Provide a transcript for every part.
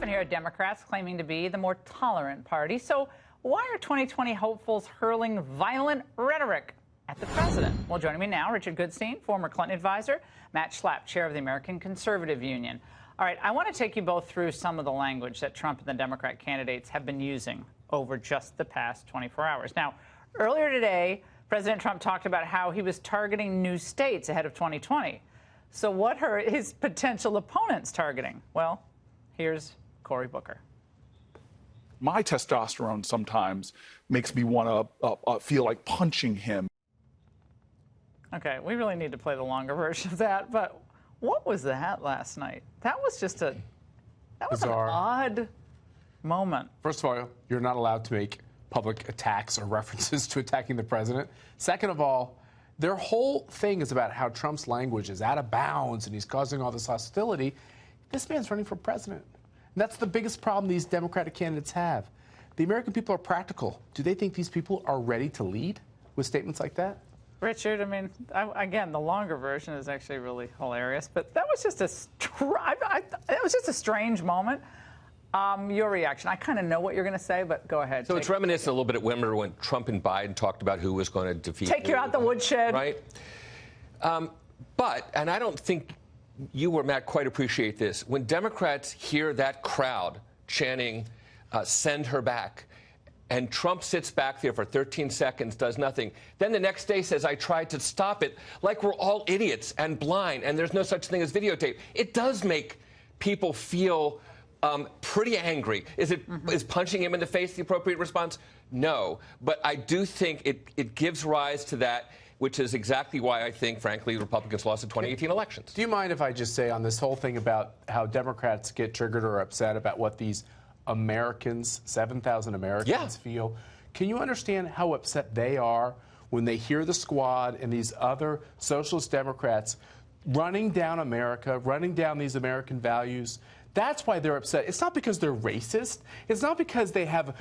often hear Democrats claiming to be the more tolerant party. So why are 2020 hopefuls hurling violent rhetoric at the president? Well, joining me now, Richard Goodstein, former Clinton advisor, Matt Schlapp, chair of the American Conservative Union. All right, I want to take you both through some of the language that Trump and the Democrat candidates have been using over just the past 24 hours. Now, earlier today, President Trump talked about how he was targeting new states ahead of 2020. So what are his potential opponents targeting? Well, here's Cory Booker. My testosterone sometimes makes me want to feel like punching him. Okay, we really need to play the longer version of that. But what was that last night? That was just an odd moment. First of all, you're not allowed to make public attacks or references to attacking the president. Second of all, their whole thing is about how Trump's language is out of bounds and he's causing all this hostility. This man's running for president. And that's the biggest problem these Democratic candidates have. The American people are practical. Do they think these people are ready to lead with statements like that? Richard, I mean, again, the longer version is actually really hilarious, but that was just a strange moment. Your reaction. I kind of know what you're going to say, but go ahead. So it's reminiscent a little bit. Remember when Trump and Biden talked about who was going to defeat Take you out the woodshed. Right? But I don't think you or Matt quite appreciate this. When Democrats hear that crowd chanting, send her back, and Trump sits back there for 13 seconds, does nothing, then the next day says, I tried to stop it, like we're all idiots and blind, and there's no such thing as videotape. It does make people feel pretty angry. Is punching him in the face the appropriate response? No. But I do think it gives rise to that, which is exactly why I think, frankly, the Republicans lost the 2018 elections. Do you mind if I just say on this whole thing about how Democrats get triggered or upset about what these Americans, 7,000 Americans, feel? Can you understand how upset they are when they hear the squad and these other socialist Democrats running down America, running down these American values? That's why they're upset. It's not because they're racist. It's not because they have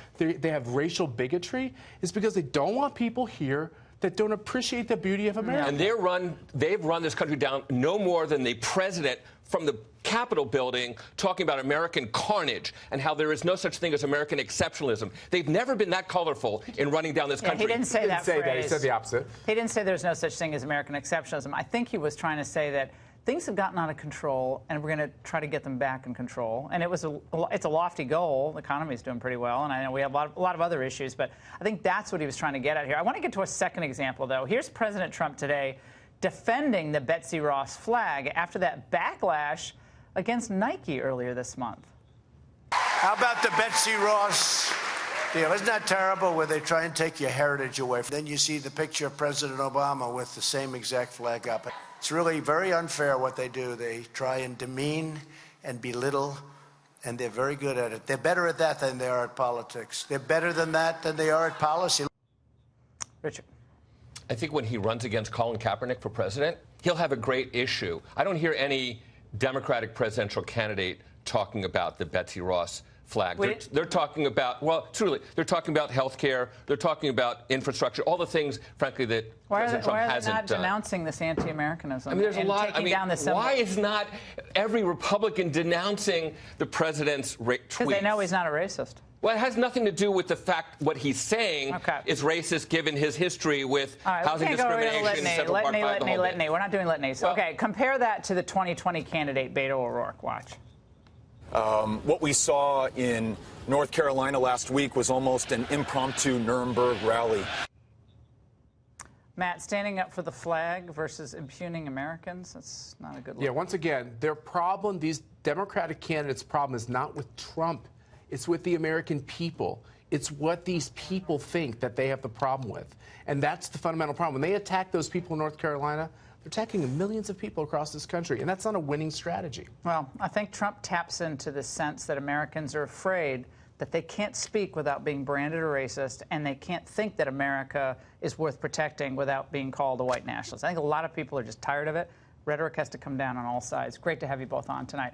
racial bigotry. It's because they don't want people here that don't appreciate the beauty of America. And they've run this country down no more than the president from the Capitol building talking about American carnage and how there is no such thing as American exceptionalism. They've never been that colorful in running down this country. He didn't say that phrase. He said the opposite. He didn't say there's no such thing as American exceptionalism. I think he was trying to say that things have gotten out of control, and we're going to try to get them back in control. And it's a lofty goal. The economy is doing pretty well, and I know we have a lot of other issues, but I think that's what he was trying to get at here. I want to get to a second example, though. Here's President Trump today defending the Betsy Ross flag after that backlash against Nike earlier this month. How about the Betsy Ross deal? Isn't that terrible where they try and take your heritage away? Then you see the picture of President Obama with the same exact flag up. It's really very unfair what they do. They try and demean and belittle, and they're very good at it. They're better at that than they are at politics. They're better than that than they are at policy. Richard. I think when he runs against Colin Kaepernick for president, he'll have a great issue. I don't hear any Democratic presidential candidate talking about the Betsy Ross flag. They're talking about, well, truly, they're talking about health care. They're talking about infrastructure, all the things, frankly, that President Trump hasn't done. Why are they not denouncing this anti-Americanism? I mean, there's a lot. Down the why is not every Republican denouncing the president's tweets? Because they know he's not a racist. Well, it has nothing to do with the fact what he's saying is racist, given his history with housing discrimination. Litany. We're not doing litanies. Well, okay, compare that to the 2020 candidate, Beto O'Rourke. Watch. What we saw in North Carolina last week was almost an impromptu Nuremberg rally. Matt, standing up for the flag versus impugning Americans, that's not a good look. Yeah, once again, their problem, these Democratic candidates' problem is not with Trump. It's with the American people. It's what these people think that they have the problem with. And that's the fundamental problem. When they attack those people in North Carolina, they're attacking millions of people across this country, and that's not a winning strategy. Well, I think Trump taps into the sense that Americans are afraid that they can't speak without being branded a racist, and they can't think that America is worth protecting without being called a white nationalist. I think a lot of people are just tired of it. Rhetoric has to come down on all sides. Great to have you both on tonight.